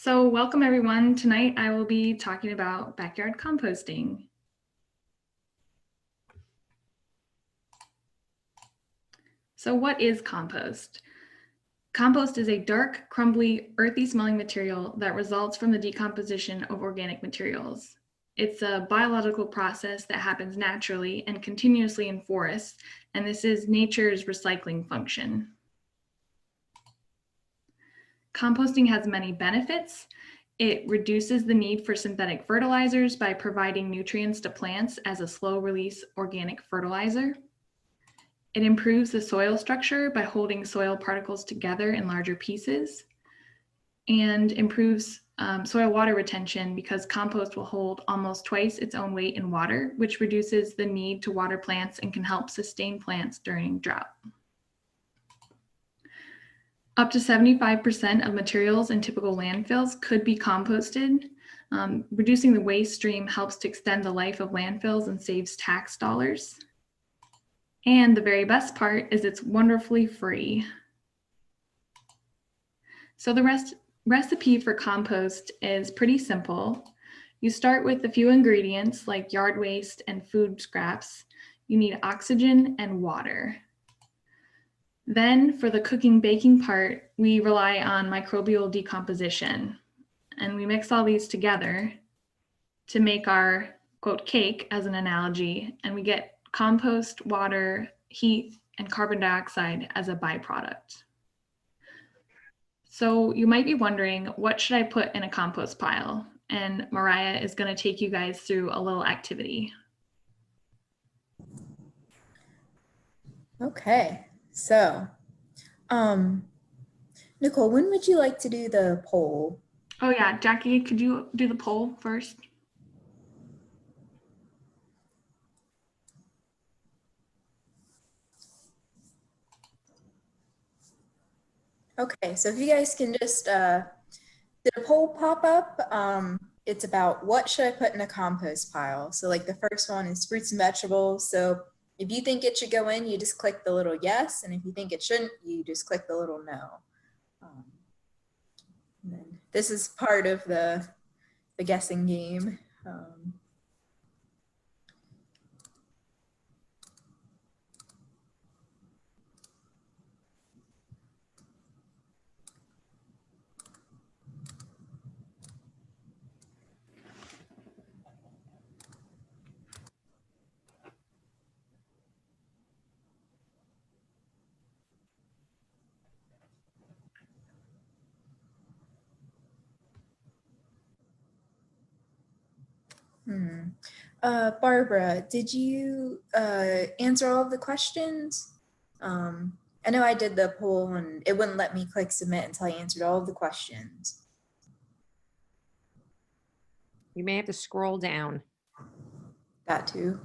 So welcome everyone. Tonight I will be talking about backyard composting. So what is compost? Compost is a dark, crumbly, earthy smelling material that results from the decomposition of organic materials. It's a biological process that happens naturally and continuously in forests, and this is nature's recycling function. Composting has many benefits. It reduces the need for synthetic fertilizers by providing nutrients to plants as a slow-release organic fertilizer. It improves the soil structure by holding soil particles together in larger pieces, and improves soil water retention because compost will hold almost twice its own weight in water, which reduces the need to water plants and can help sustain plants during drought. Up to 75% of materials in typical landfills could be composted. Reducing the waste stream helps to extend the life of landfills and saves tax dollars. And the very best part is it's wonderfully free. So the recipe for compost is pretty simple. You start with a few ingredients like yard waste and food scraps. You need oxygen and water. Then for the cooking baking part, we rely on microbial decomposition, and we mix all these together to make our quote cake as an analogy, and we get compost, water, heat, and carbon dioxide as a byproduct. So you might be wondering, what should I put in a compost pile? And Mariah is going to take you guys through a little activity. Okay, so Nicole, when would you like to do the poll? Oh yeah, Jackie, could you do the poll first? Okay, so if you guys can just, did a poll pop up? It's about what should I put in a compost pile? So like the first one is fruits and vegetables. So if you think it should go in, you just click the little yes. And if you think it shouldn't, you just click the little no. And then this is part of the guessing game. Barbara, did you answer all of the questions? I know I did the poll and it wouldn't let me click submit until I answered all of the questions. You may have to scroll down. That too.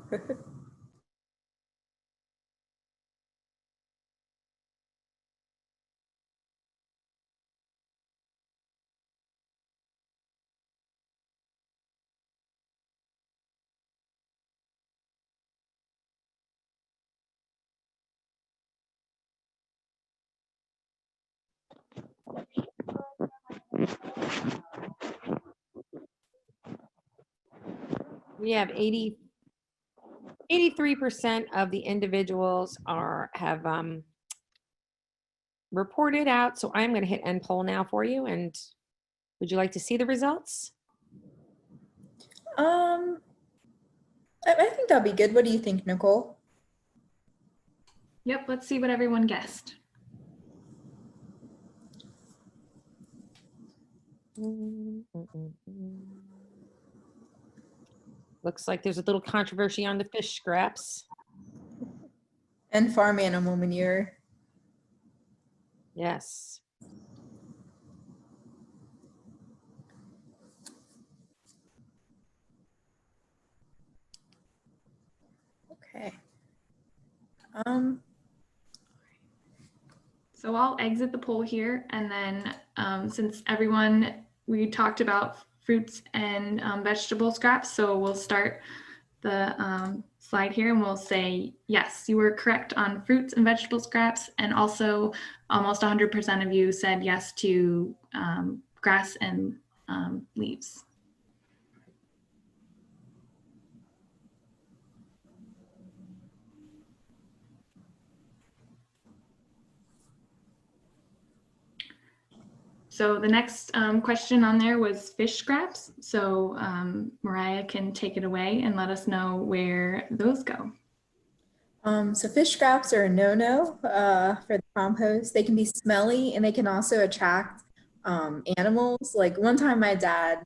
We have 83% of the individuals have reported out. So I'm going to hit end poll now for you. And would you like to see the results? I think that'd be good. What do you think, Nicole? Yep, let's see what everyone guessed. Looks like there's a little controversy on the fish scraps. And farm animal manure. Yes. Okay. So I'll exit the poll here, and then since we talked about fruits and vegetable scraps, so we'll start the slide here and we'll say, yes, you were correct on fruits and vegetable scraps, and also almost 100% of you said yes to grass and leaves. So the next question on there was fish scraps. So Mariah can take it away and let us know where those go. So fish scraps are a no-no for the compost. They can be smelly and they can also attract animals. Like one time my dad,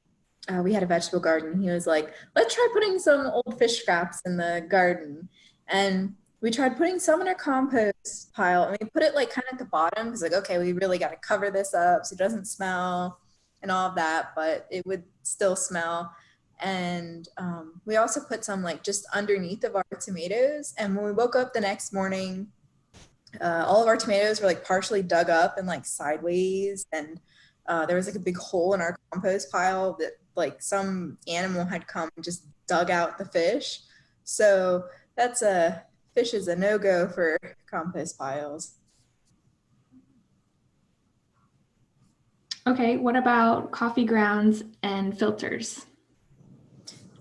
we had a vegetable garden. He was like, let's try putting some old fish scraps in the garden. And we tried putting some in our compost pile and we put it like kind of at the bottom because like, okay, we really got to cover this up so it doesn't smell and all of that, but it would still smell. And we also put some like just underneath of our tomatoes. And when we woke up the next morning, all of our tomatoes were like partially dug up and like sideways. And there was like a big hole in our compost pile that like some animal had come and just dug out the fish. So that's a fish is a no-go for compost piles. Okay, what about coffee grounds and filters?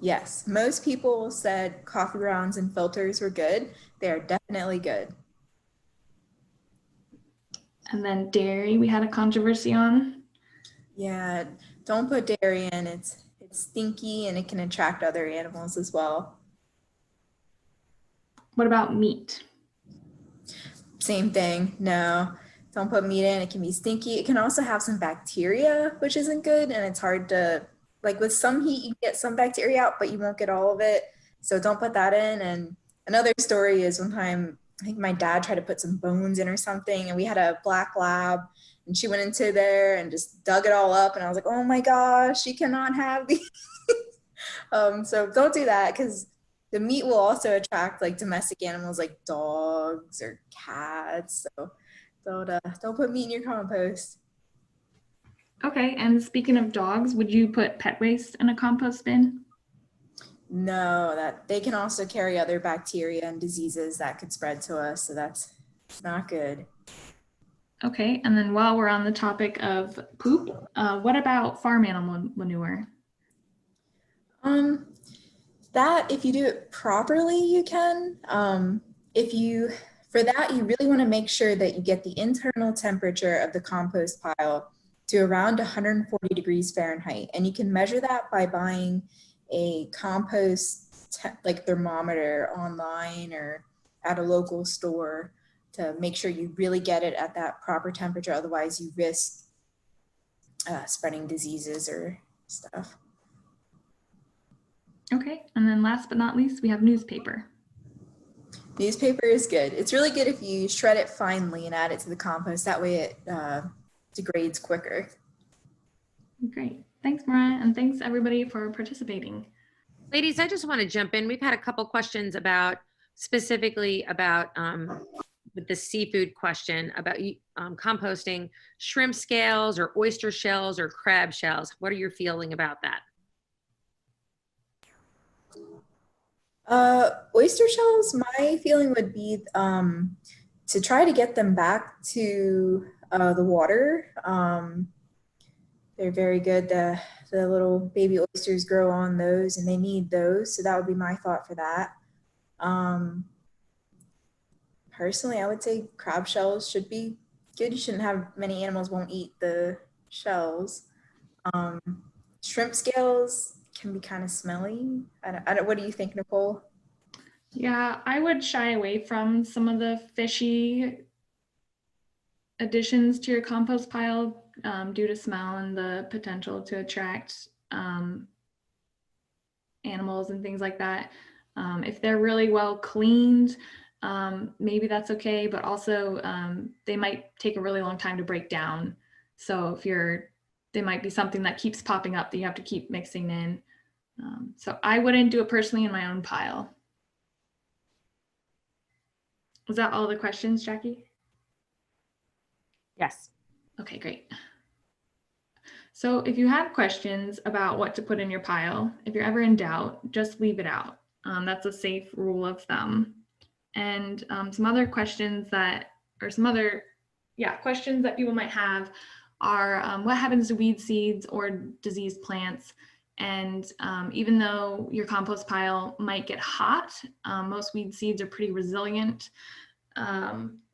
Yes, most people said coffee grounds and filters were good. They are definitely good. And then dairy, we had a controversy on. Yeah, don't put dairy in. It's stinky and it can attract other animals as well. What about meat? Same thing. No, don't put meat in. It can be stinky. It can also have some bacteria, which isn't good. And it's hard to, like with some heat, you get some bacteria out, but you won't get all of it. So don't put that in. And another story is one time, I think my dad tried to put some bones in or something, and we had a black lab, and she went into there and just dug it all up. And I was like, oh my gosh, you cannot have these. So don't do that because the meat will also attract like domestic animals like dogs or cats. So don't put meat in your compost. Okay, and speaking of dogs, would you put pet waste in a compost bin? No, that they can also carry other bacteria and diseases that could spread to us. So that's not good. Okay, and then while we're on the topic of poop, what about farm animal manure? Um, that if you do it properly, you can. If you for that, you really want to make sure that you get the internal temperature of the compost pile to around 140 degrees Fahrenheit, and you can measure that by buying a compost like thermometer online or at a local store to make sure you really get it at that proper temperature. Otherwise, you risk spreading diseases or stuff. Okay, and then last but not least, we have newspaper. Newspaper is good. It's really good if you shred it finely and add it to the compost. That way it degrades quicker. Great. Thanks, Mariah, and thanks everybody for participating. Ladies, I just want to jump in. We've had a couple questions about specifically about with the seafood question about composting shrimp scales or oyster shells or crab shells. What are your feeling about that? Oyster shells, my feeling would be to try to get them back to the water. They're very good. The little baby oysters grow on those and they need those. So that would be my thought for that. Personally, I would say crab shells should be good. You shouldn't have many animals won't eat the shells. Shrimp scales can be kind of smelly. What do you think, Nicole? Yeah, I would shy away from some of the fishy additions to your compost pile due to smell and the potential to attract animals and things like that. If they're really well cleaned, maybe that's okay, but also they might take a really long time to break down. So they might be something that keeps popping up that you have to keep mixing in. So I wouldn't do it personally in my own pile. Was that all the questions, Jackie? Yes. Okay, great. So if you have questions about what to put in your pile, if you're ever in doubt, just leave it out. That's a safe rule of thumb. And some other questions that, or some other, questions that people might have are what happens to weed seeds or diseased plants. And even though your compost pile might get hot, most weed seeds are pretty resilient.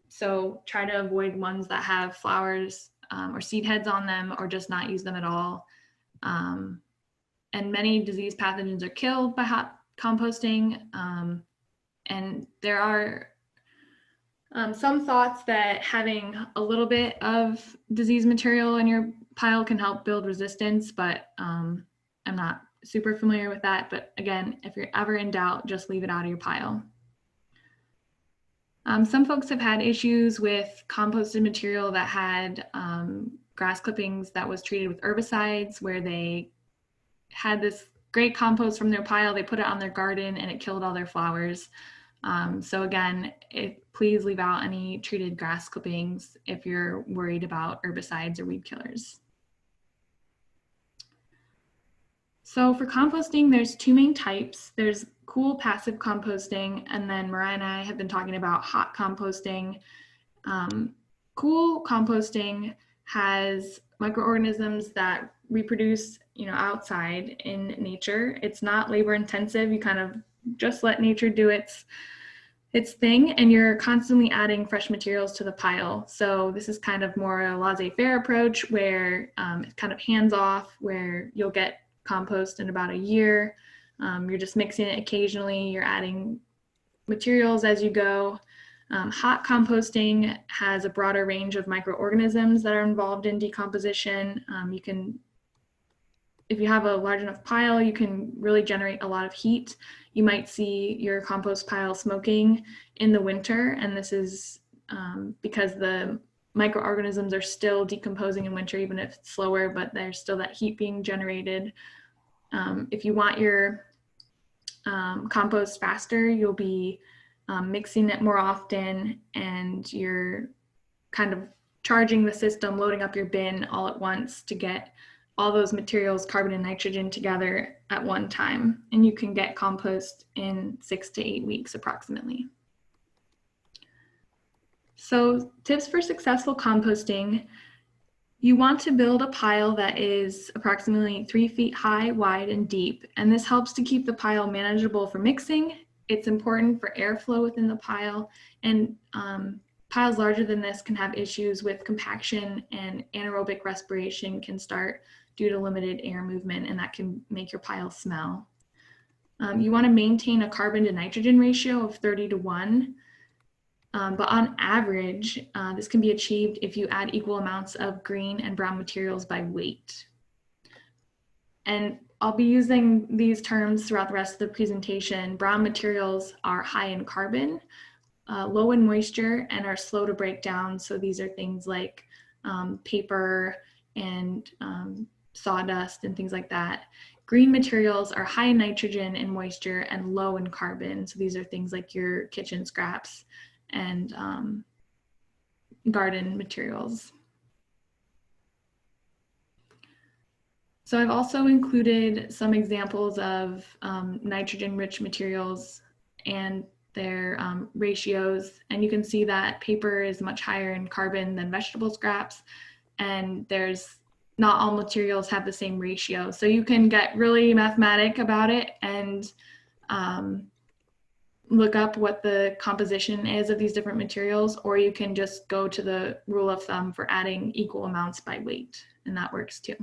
So try to avoid ones that have flowers or seed heads on them, or just not use them at all. And many disease pathogens are killed by hot composting. And there are some thoughts that having a little bit of disease material in your pile can help build resistance, but I'm not super familiar with that. But again, if you're ever in doubt, just leave it out of your pile. Some folks have had issues with composted material that had grass clippings that was treated with herbicides, where they had this great compost from their pile, they put it on their garden, and it killed all their flowers. So again, please leave out any treated grass clippings if you're worried about herbicides or weed killers. So for composting, there's two main types. There's cool passive composting, and then Mariah and I have been talking about hot composting. Cool composting has microorganisms that reproduce, outside in nature. It's not labor intensive. You kind of just let nature do its thing, and you're constantly adding fresh materials to the pile. So this is kind of more a laissez-faire approach, where it's kind of hands-off, where you'll get compost in about a year. You're just mixing it occasionally. You're adding materials as you go. Hot composting has a broader range of microorganisms that are involved in decomposition. If you have a large enough pile, you can really generate a lot of heat. You might see your compost pile smoking in the winter, and this is because the microorganisms are still decomposing in winter, even if it's slower, but there's still that heat being generated. If you want your compost faster, you'll be mixing it more often, and you're kind of charging the system, loading up your bin all at once to get all those materials, carbon and nitrogen, together at one time. And you can get compost in 6 to 8 weeks approximately. So tips for successful composting: you want to build a pile that is approximately 3 feet high, wide, and deep. And this helps to keep the pile manageable for mixing. It's important for airflow within the pile. And piles larger than this can have issues with compaction, and anaerobic respiration can start due to limited air movement, and that can make your pile smell. You want to maintain a carbon to nitrogen ratio of 30:1. But on average, this can be achieved if you add equal amounts of green and brown materials by weight. And I'll be using these terms throughout the rest of the presentation. Brown materials are high in carbon, low in moisture, and are slow to break down. So these are things like paper and sawdust and things like that. Green materials are high in nitrogen and moisture and low in carbon. So these are things like your kitchen scraps and garden materials. So I've also included some examples of nitrogen-rich materials and their ratios, and you can see that paper is much higher in carbon than vegetable scraps, and not all materials have the same ratio. So you can get really mathematic about it and look up what the composition is of these different materials, or you can just go to the rule of thumb for adding equal amounts by weight, and that works too.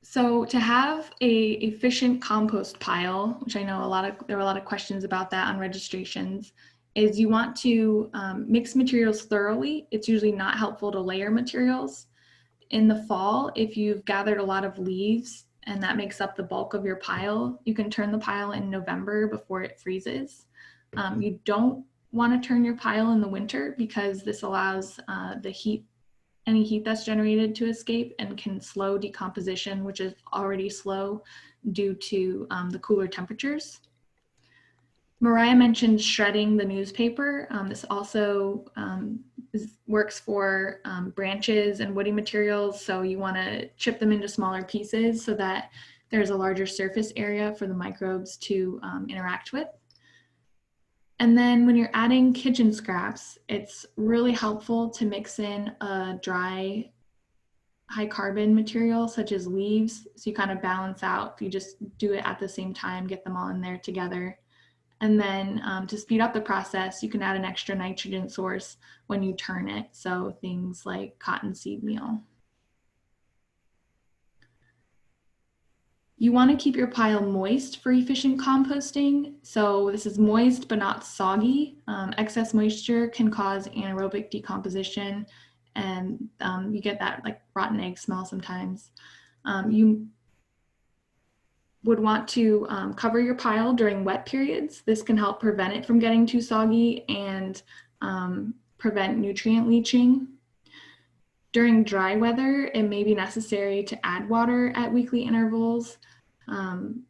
So to have a efficient compost pile, which I know there were a lot of questions about that on registrations, is you want to mix materials thoroughly. It's usually not helpful to layer materials. In the fall, if you've gathered a lot of leaves and that makes up the bulk of your pile, you can turn the pile in November before it freezes. You don't want to turn your pile in the winter, because this allows any heat that's generated to escape, and can slow decomposition, which is already slow due to the cooler temperatures. Mariah mentioned shredding the newspaper. This also works for branches and woody materials. So you want to chip them into smaller pieces so that there's a larger surface area for the microbes to interact with. And then when you're adding kitchen scraps, it's really helpful to mix in a dry, high carbon material such as leaves. So you kind of balance out, you just do it at the same time, get them all in there together. And then to speed up the process, you can add an extra nitrogen source when you turn it. So things like cottonseed meal. You want to keep your pile moist for efficient composting. So this is moist but not soggy. Excess moisture can cause anaerobic decomposition, and you get that like rotten egg smell sometimes. You would want to cover your pile during wet periods. This can help prevent it from getting too soggy and prevent nutrient leaching. During dry weather, it may be necessary to add water at weekly intervals. And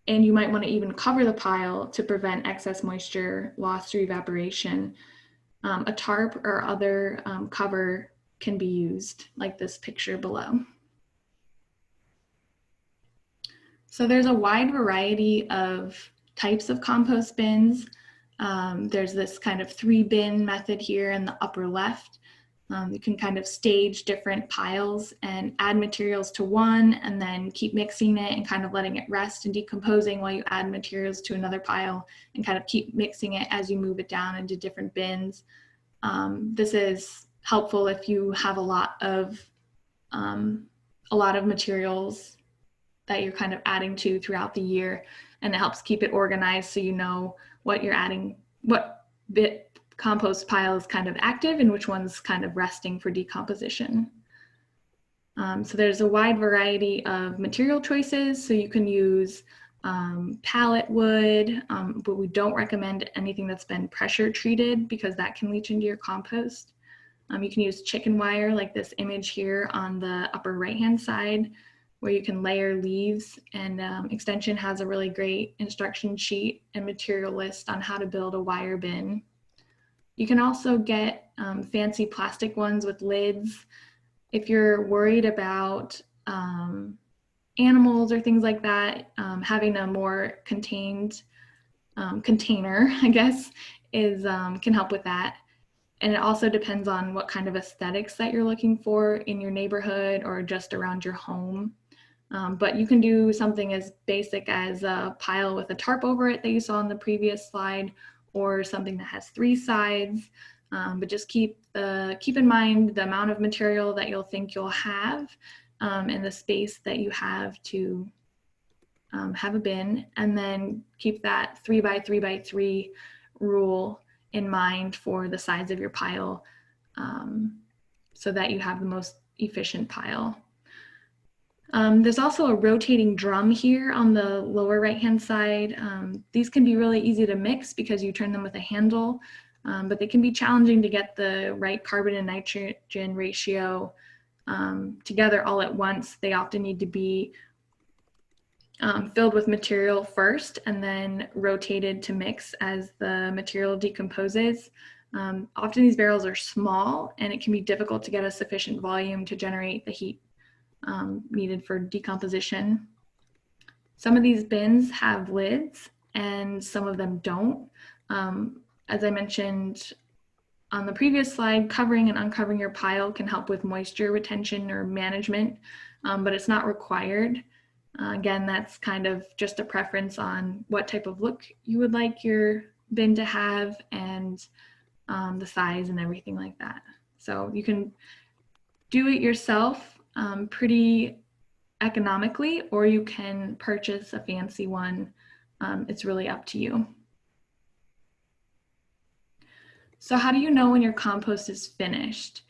you might want to even cover the pile to prevent excess moisture loss through evaporation. A tarp or other cover can be used, like this picture below. So there's a wide variety of types of compost bins. There's this kind of 3-bin method here in the upper left. You can kind of stage different piles and add materials to one and then keep mixing it and kind of letting it rest and decomposing while you add materials to another pile and kind of keep mixing it as you move it down into different bins. This is helpful if you have a lot of materials that you're kind of adding to throughout the year, and it helps keep it organized so you know what you're adding, what bit compost pile is kind of active and which one's kind of resting for decomposition. So there's a wide variety of material choices. So you can use pallet wood, but we don't recommend anything that's been pressure treated because that can leach into your compost. You can use chicken wire like this image here on the upper right-hand side, where you can layer leaves, and Extension has a really great instruction sheet and material list on how to build a wire bin. You can also get fancy plastic ones with lids. If you're worried about animals or things like that, having a more contained container, I guess, is can help with that. And it also depends on what kind of aesthetics that you're looking for in your neighborhood or just around your home. But you can do something as basic as a pile with a tarp over it that you saw in the previous slide, or something that has 3 sides. But just keep in mind the amount of material that you'll think you'll have and the space that you have to have a bin, and then keep that 3 by 3 by 3 rule in mind for the size of your pile so that you have the most efficient pile. There's also a rotating drum here on the lower right-hand side. These can be really easy to mix because you turn them with a handle, but they can be challenging to get the right carbon and nitrogen ratio together all at once. They often need to be filled with material first and then rotated to mix as the material decomposes. Often these barrels are small and it can be difficult to get a sufficient volume to generate the heat needed for decomposition. Some of these bins have lids and some of them don't. As I mentioned on the previous slide, covering and uncovering your pile can help with moisture retention or management, but it's not required. Again, that's kind of just a preference on what type of look you would like your bin to have and the size and everything like that. So you can do it yourself pretty economically, or you can purchase a fancy one. It's really up to you. So how do you know when your compost is finished?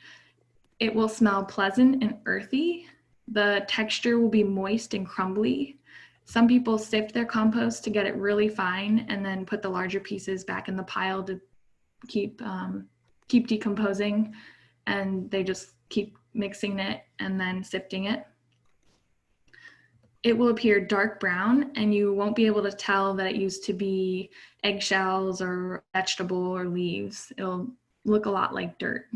It will smell pleasant and earthy. The texture will be moist and crumbly. Some people sift their compost to get it really fine and then put the larger pieces back in the pile to keep decomposing, and they just keep mixing it and then sifting it. It will appear dark brown and you won't be able to tell that it used to be eggshells or vegetable or leaves. It'll look a lot like dirt.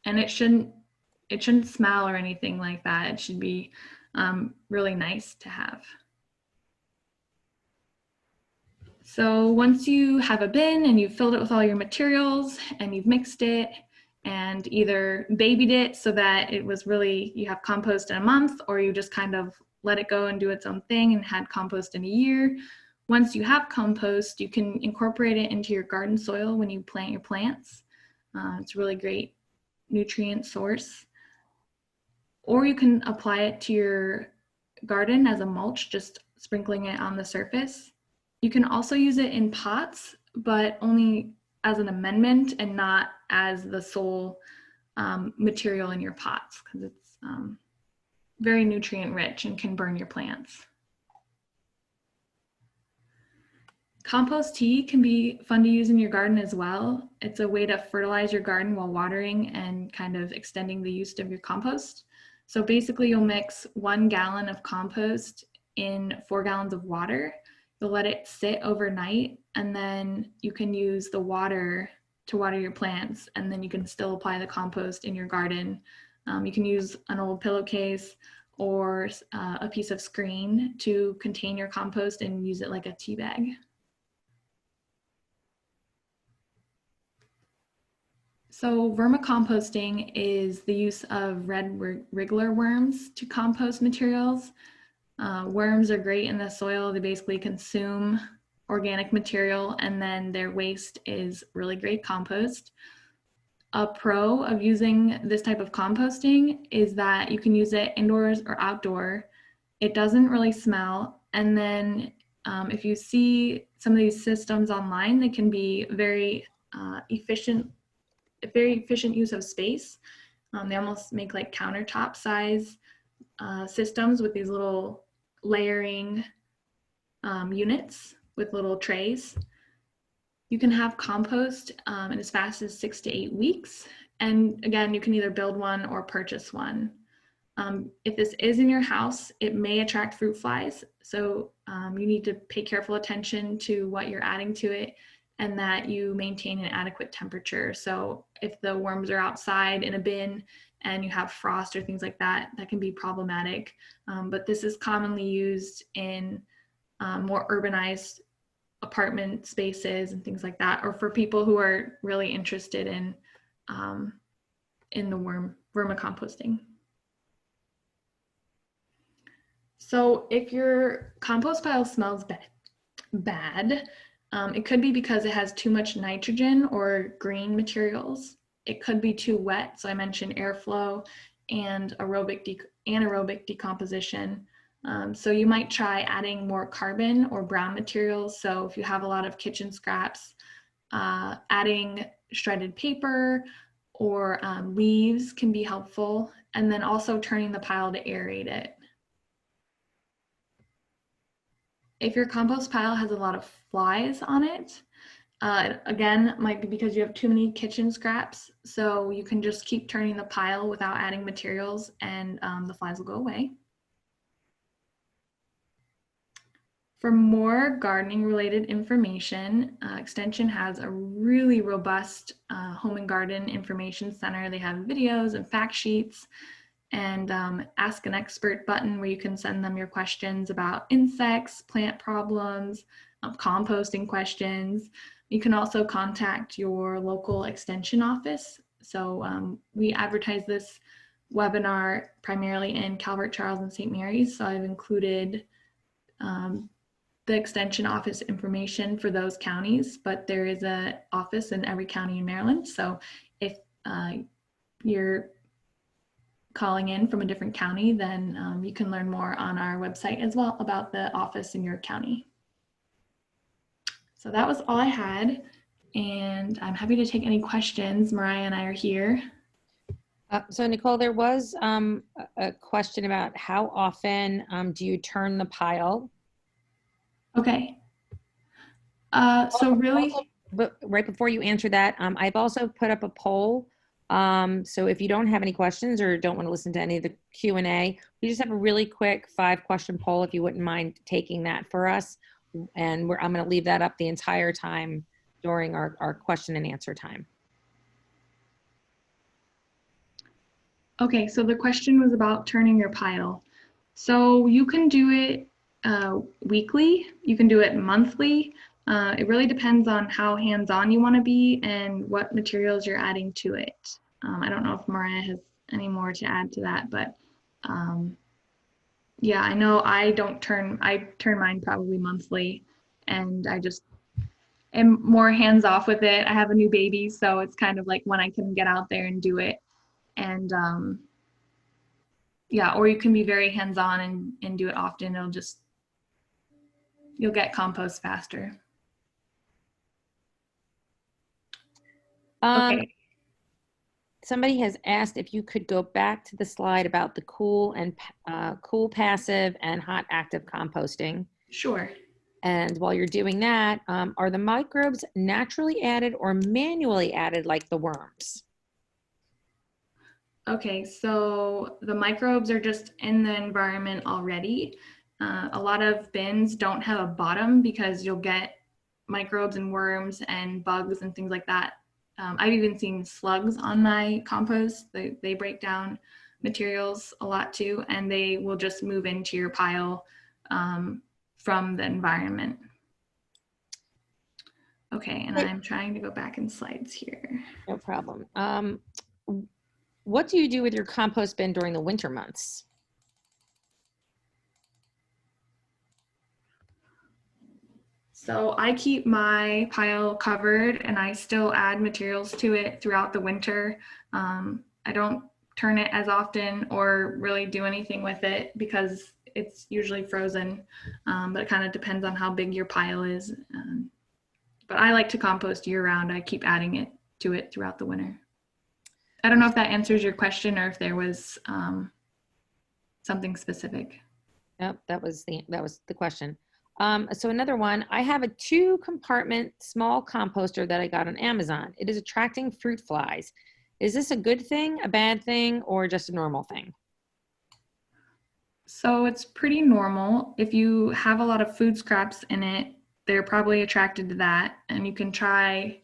And it shouldn't smell or anything like that. It should be really nice to have. So once you have a bin and you've filled it with all your materials and you've mixed it and either babied it so that it was really, you have compost in a month, or you just kind of let it go and do its own thing and had compost in a year. Once you have compost, you can incorporate it into your garden soil when you plant your plants. It's a really great nutrient source. Or you can apply it to your garden as a mulch, just sprinkling it on the surface. You can also use it in pots, but only as an amendment and not as the sole material in your pots, because it's very nutrient rich and can burn your plants. Compost tea can be fun to use in your garden as well. It's a way to fertilize your garden while watering and kind of extending the use of your compost. So basically you'll mix 1 gallon of compost in 4 gallons of water. You'll let it sit overnight, and then you can use the water to water your plants, and then you can still apply the compost in your garden. You can use an old pillowcase or a piece of screen to contain your compost and use it like a tea bag. So vermicomposting is the use of red wriggler worms to compost materials. Worms are great in the soil. They basically consume organic material, and then their waste is really great compost. A pro of using this type of composting is that you can use it indoors or outdoor. It doesn't really smell. And then if you see some of these systems online, they can be very efficient use of space. They almost make like countertop size systems with these little layering units with little trays. You can have compost in as fast as 6 to 8 weeks. And again, you can either build one or purchase one. If this is in your house, it may attract fruit flies. So you need to pay careful attention to what you're adding to it, and that you maintain an adequate temperature. So if the worms are outside in a bin and you have frost or things like that, that can be problematic. But this is commonly used in more urbanized apartment spaces and things like that, or for people who are really interested in the vermicomposting. So if your compost pile smells bad, it could be because it has too much nitrogen or green materials. It could be too wet. So I mentioned airflow and anaerobic decomposition. So you might try adding more carbon or brown materials. So if you have a lot of kitchen scraps, adding shredded paper or leaves can be helpful. And then also turning the pile to aerate it. If your compost pile has a lot of flies on it, again, it might be because you have too many kitchen scraps. So you can just keep turning the pile without adding materials, and the flies will go away. For more gardening related information, Extension has a really robust home and garden information center. They have videos and fact sheets, and ask an expert button where you can send them your questions about insects, plant problems, composting questions. You can also contact your local extension office. So we advertise this webinar primarily in Calvert, Charles, and St. Mary's. So I've included the extension office information for those counties, but there is an office in every county in Maryland. So if you're calling in from a different county, then you can learn more on our website as well about the office in your county. So that was all I had, and I'm happy to take any questions. Mariah and I are here. So Nicole, there was a question about how often do you turn the pile? Okay. So really, but right before you answer that, I've also put up a poll. So if you don't have any questions or don't want to listen to any of the Q&A, we just have a really quick 5-question poll if you wouldn't mind taking that for us. And I'm going to leave that up the entire time during our question and answer time. Okay, so the question was about turning your pile. So you can do it weekly, you can do it monthly. It really depends on how hands-on you want to be and what materials you're adding to it. I don't know if Mariah has any more to add to that, but yeah, I know I turn mine probably monthly, and I just am more hands off with it. I have a new baby, so it's kind of like when I can get out there and do it. And yeah, or you can be very hands on and do it often. You'll get compost faster. Okay. Somebody has asked if you could go back to the slide about the cool passive and hot active composting. Sure. And while you're doing that, are the microbes naturally added or manually added like the worms? Okay, so the microbes are just in the environment already. A lot of bins don't have a bottom because you'll get microbes and worms and bugs and things like that. I've even seen slugs on my compost. They break down materials a lot too, and they will just move into your pile from the environment. Okay, and I'm trying to go back in slides here. No problem. What do you do with your compost bin during the winter months? So I keep my pile covered and I still add materials to it throughout the winter. I don't turn it as often or really do anything with it because it's usually frozen, but it kind of depends on how big your pile is. But I like to compost year round. I keep adding it to it throughout the winter. I don't know if that answers your question or if there was something specific. Nope, that was the question. So another one, I have a 2-compartment small composter that I got on Amazon. It is attracting fruit flies. Is this a good thing, a bad thing, or just a normal thing? So it's pretty normal. If you have a lot of food scraps in it, they're probably attracted to that. And you can try,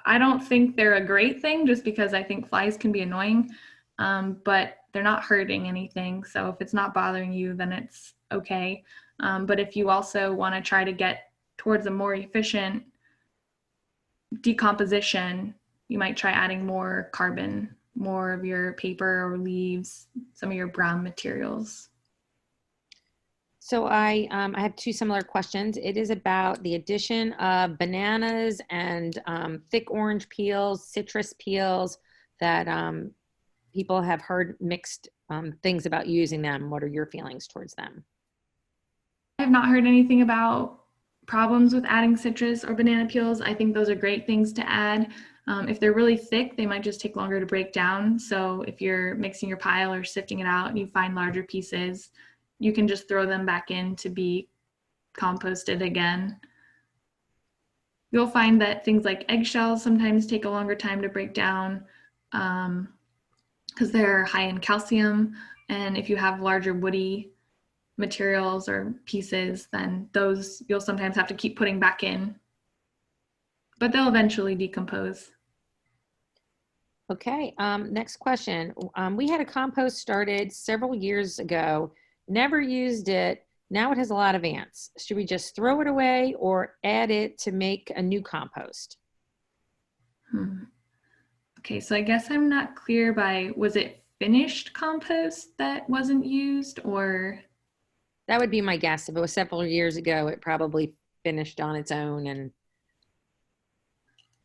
I don't think they're a great thing just because I think flies can be annoying, but they're not hurting anything. So if it's not bothering you, then it's okay. But if you also want to try to get towards a more efficient decomposition, you might try adding more carbon, more of your paper or leaves, some of your brown materials. So I have 2 similar questions. It is about the addition of bananas and thick orange peels, citrus peels that people have heard mixed things about using them. What are your feelings towards them? I have not heard anything about problems with adding citrus or banana peels. I think those are great things to add. If they're really thick, they might just take longer to break down. So if you're mixing your pile or sifting it out and you find larger pieces, you can just throw them back in to be composted again. You'll find that things like eggshells sometimes take a longer time to break down because they're high in calcium. And if you have larger woody materials or pieces, then those you'll sometimes have to keep putting back in. But they'll eventually decompose. Okay, next question. We had a compost started several years ago, never used it. Now it has a lot of ants. Should we just throw it away or add it to make a new compost? Okay, so I guess I'm not clear was it finished compost that wasn't used or? That would be my guess. If it was several years ago, it probably finished on its own. And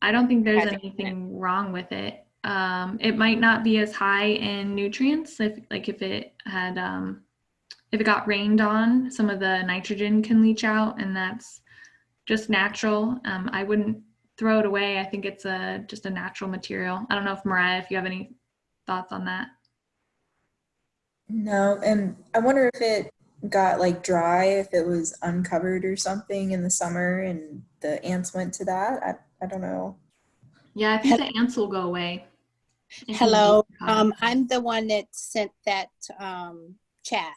I don't think there's anything wrong with it. It might not be as high in nutrients if it had if it got rained on, some of the nitrogen can leach out, and that's just natural. I wouldn't throw it away. I think it's just a natural material. I don't know if Mariah, if you have any thoughts on that. No, and I wonder if it got like dry, if it was uncovered or something in the summer and the ants went to that. I don't know. Yeah, I think the ants will go away. Hello, I'm the one that sent that chat,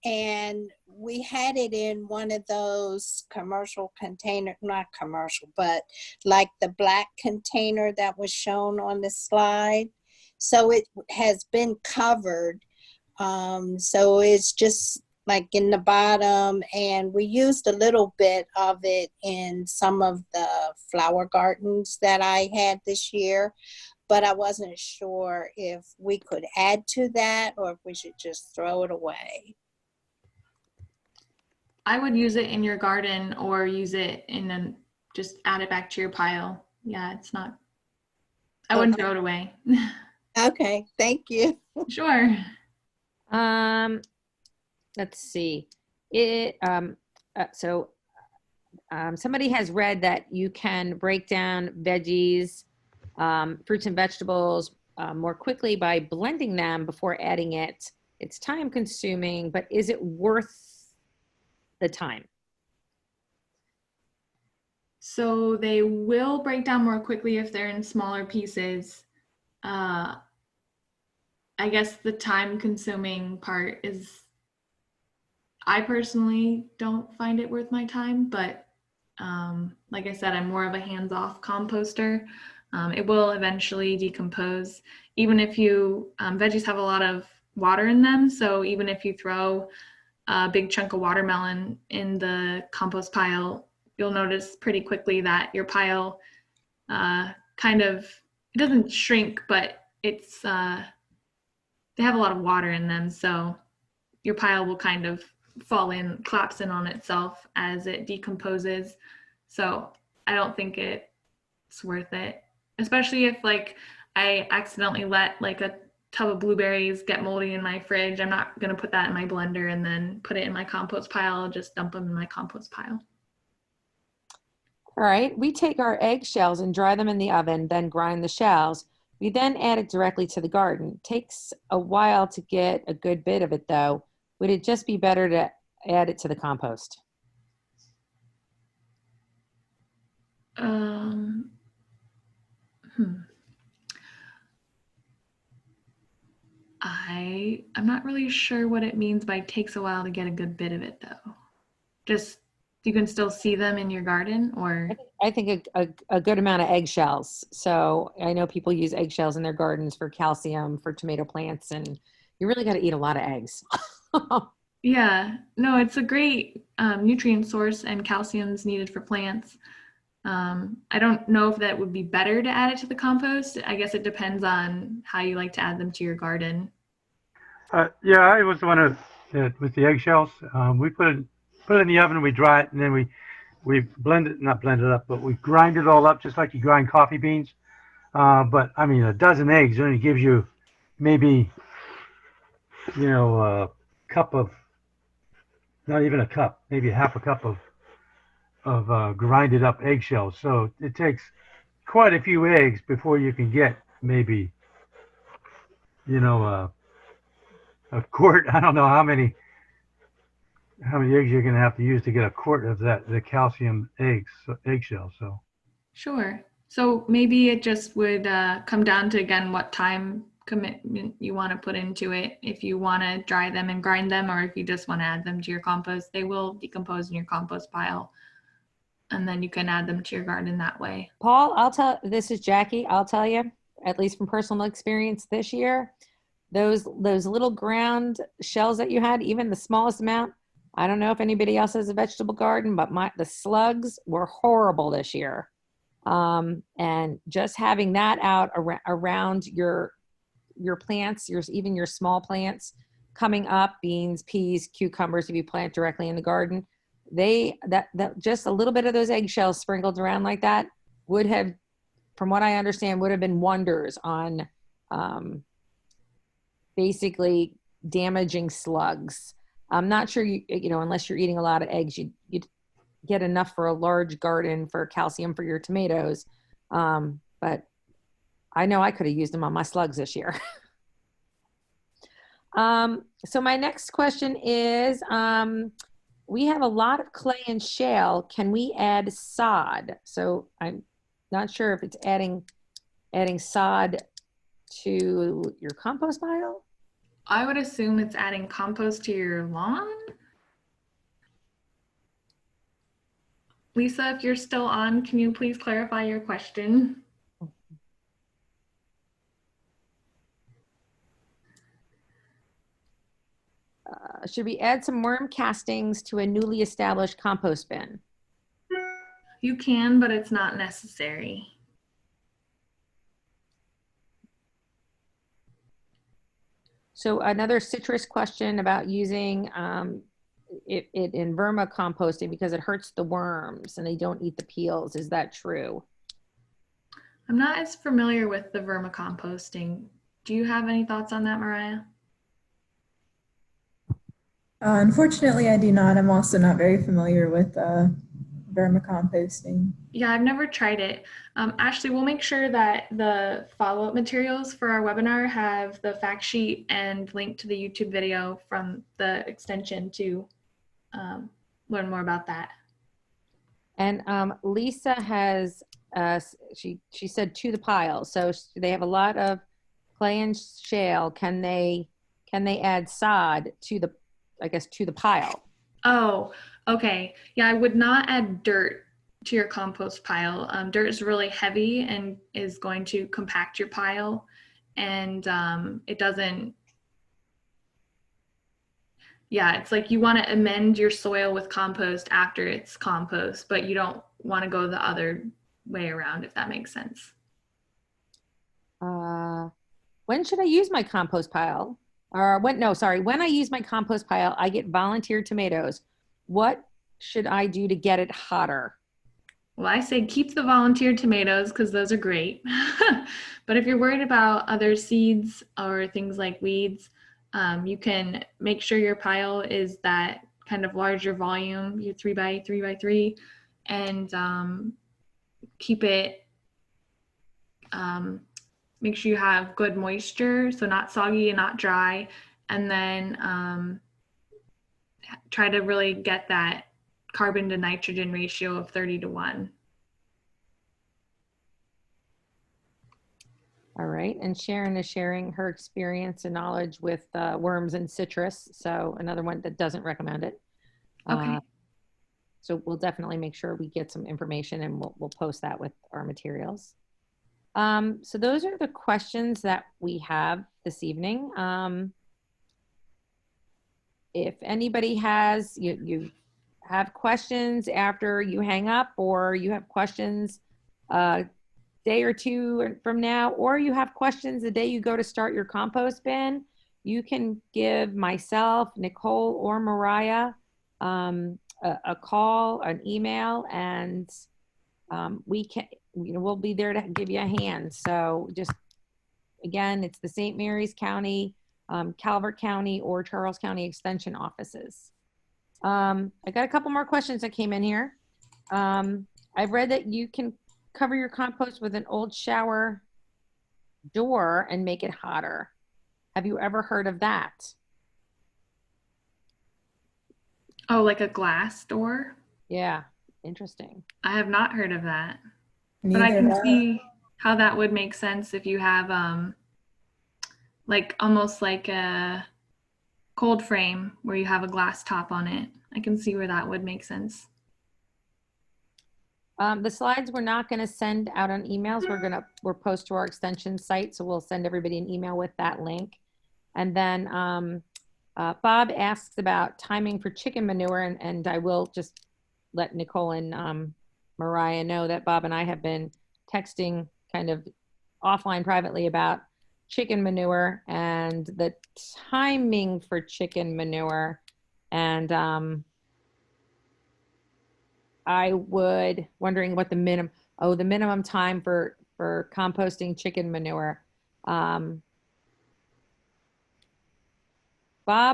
and we had it in one of those commercial container, not commercial, but like the black container that was shown on the slide. So it has been covered. So it's just like in the bottom, and we used a little bit of it in some of the flower gardens that I had this year, but I wasn't sure if we could add to that or if we should just throw it away. I would use it in your garden or use it just add it back to your pile. Yeah, it's not, I wouldn't throw it away. Okay, thank you. Sure. Let's see. Somebody has read that you can break down veggies, fruits and vegetables more quickly by blending them before adding it. It's time consuming, but is it worth the time? So they will break down more quickly if they're in smaller pieces. I guess the time consuming part is, I personally don't find it worth my time, but like I said, I'm more of a hands-off composter. It will eventually decompose. Even if veggies have a lot of water in them, so even if you throw a big chunk of watermelon in the compost pile, you'll notice pretty quickly that your pile it doesn't shrink, but they have a lot of water in them, so your pile will kind of collapse in on itself as it decomposes. So I don't think it's worth it, especially if I accidentally let a tub of blueberries get moldy in my fridge. I'm not going to put that in my blender and then put it in my compost pile. I'll just dump them in my compost pile. All right, we take our eggshells and dry them in the oven, then grind the shells. We then add it directly to the garden. Takes a while to get a good bit of it though. Would it just be better to add it to the compost? I'm not really sure what it means by takes a while to get a good bit of it though. Just you can still see them in your garden, or I think a good amount of eggshells. So I know people use eggshells in their gardens for calcium for tomato plants, and you really got to eat a lot of eggs. yeah, no, it's a great nutrient source, and calcium's needed for plants. I don't know if that would be better to add it to the compost. I guess it depends on how you like to add them to your garden. Yeah, I was the one with the eggshells. We put it in the oven, we dry it, and then we not blend it up, but we grind it all up just like you grind coffee beans. But I mean, a dozen eggs only gives you maybe, a cup of, not even a cup, maybe half a cup of grinded up eggshells. So it takes quite a few eggs before you can get maybe, a quart. I don't know how many eggs you're going to have to use to get a quart of the calcium eggshell. So Sure. So maybe it just would come down to, again, what time commitment you want to put into it. If you want to dry them and grind them, or if you just want to add them to your compost, they will decompose in your compost pile. And then you can add them to your garden that way. Paul, this is Jackie. I'll tell you, at least from personal experience this year, those little ground shells that you had, even the smallest amount, I don't know if anybody else has a vegetable garden, but the slugs were horrible this year. And just having that out around your plants, even your small plants coming up, beans, peas, cucumbers, if you plant directly in the garden, that just a little bit of those eggshells sprinkled around like that would have, from what I understand, would have been wonders on basically damaging slugs. I'm not sure unless you're eating a lot of eggs, you'd get enough for a large garden for calcium for your tomatoes. But I know I could have used them on my slugs this year. So my next question is, we have a lot of clay and shale. Can we add sod? So I'm not sure if it's adding sod to your compost pile. I would assume it's adding compost to your lawn. Lisa, if you're still on, can you please clarify your question? Should we add some worm castings to a newly established compost bin? You can, but it's not necessary. So another citrus question about using it in vermicomposting because it hurts the worms and they don't eat the peels. Is that true? I'm not as familiar with the vermicomposting. Do you have any thoughts on that, Mariah? Unfortunately, I do not. I'm also not very familiar with vermicomposting. Yeah, I've never tried it. Ashley, we'll make sure that the follow-up materials for our webinar have the fact sheet and link to the YouTube video from the extension to learn more about that. And Lisa has, she said to the pile. So they have a lot of clay and shale. Can they add sod to the, I guess, to the pile? Oh, okay. Yeah, I would not add dirt to your compost pile. Dirt is really heavy and is going to compact your pile, and it doesn't. Yeah, it's like you want to amend your soil with compost after it's compost, but you don't want to go the other way around, if that makes sense. When should I use my compost pile? Or when, no, sorry, when I use my compost pile, I get volunteer tomatoes. What should I do to get it hotter? Well, I say keep the volunteer tomatoes because those are great. But if you're worried about other seeds or things like weeds, you can make sure your pile is that kind of larger volume, your 3x3x3, and keep it, make sure you have good moisture, so not soggy and not dry, and then try to really get that carbon to nitrogen ratio of 30:1. All right, and Sharon is sharing her experience and knowledge with worms and citrus. So another one that doesn't recommend it. Okay. So we'll definitely make sure we get some information and we'll post that with our materials. So those are the questions that we have this evening. If anybody has, you have questions after you hang up, or you have questions day or two from now, or you have questions the day you go to start your compost bin, you can give myself, Nicole, or Mariah a call, an email, and we can, we'll be there to give you a hand. So just, again, it's the St. Mary's County, Calvert County, or Charles County Extension offices. I got a couple more questions that came in here. I've read that you can cover your compost with an old shower door and make it hotter. Have you ever heard of that? Oh, like a glass door? Yeah, interesting. I have not heard of that. But I can see how that would make sense if you have like almost like a cold frame where you have a glass top on it. I can see where that would make sense. The slides we're not going to send out on emails. We're post to our extension site. So we'll send everybody an email with that link. And then Bob asks about timing for chicken manure. And I will just let Nicole and Mariah know that Bob and I have been texting kind of offline privately about chicken manure and the timing for chicken manure. And I would wondering what the minimum time for composting chicken manure. Bob,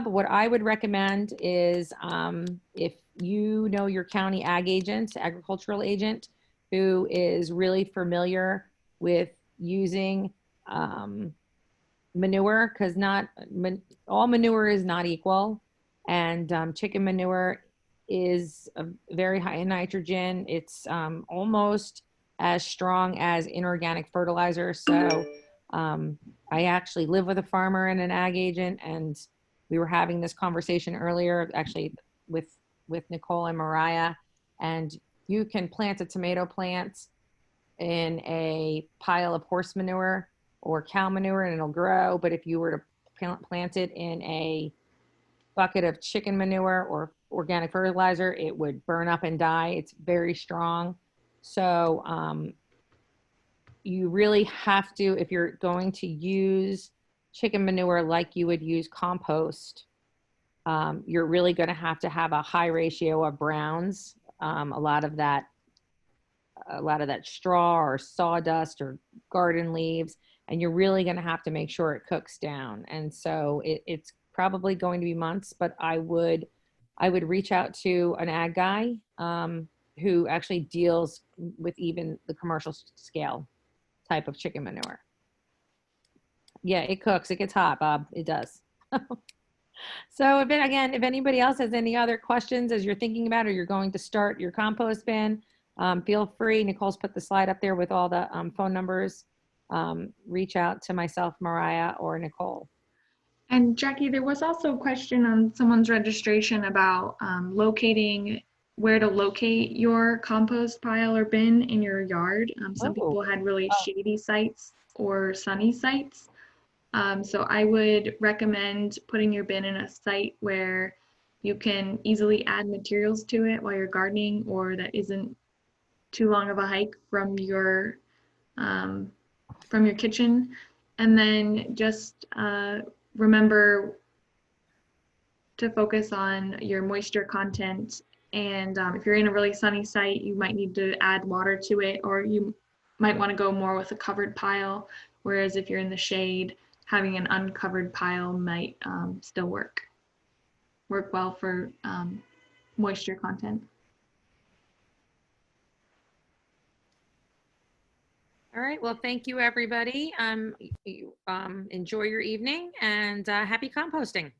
what I would recommend is if you know your county ag agent, agricultural agent, who is really familiar with using manure, because all manure is not equal, and chicken manure is very high in nitrogen. It's almost as strong as inorganic fertilizer. So I actually live with a farmer and an ag agent, and we were having this conversation earlier, actually with Nicole and Mariah, and you can plant a tomato plant in a pile of horse manure or cow manure and it'll grow. But if you were to plant it in a bucket of chicken manure or organic fertilizer, it would burn up and die. It's very strong. So you really have to, if you're going to use chicken manure like you would use compost, you're really going to have a high ratio of browns. A lot of that straw or sawdust or garden leaves, and you're really going to have to make sure it cooks down. And so it's probably going to be months, but I would reach out to an ag guy who actually deals with even the commercial scale type of chicken manure. Yeah, it cooks. It gets hot, Bob. It does. So if anybody else has any other questions as you're thinking about, or you're going to start your compost bin, feel free. Nicole's put the slide up there with all the phone numbers. Reach out to myself, Mariah, or Nicole. And Jackie, there was also a question on someone's registration about locating where to locate your compost pile or bin in your yard. Some people had really shady sites or sunny sites. So I would recommend putting your bin in a site where you can easily add materials to it while you're gardening, or that isn't too long of a hike from your kitchen. And then just remember to focus on your moisture content. And if you're in a really sunny site, you might need to add water to it, or you might want to go more with a covered pile. Whereas if you're in the shade, having an uncovered pile might still work well for moisture content. All right. Well, thank you, everybody. Enjoy your evening, and happy composting.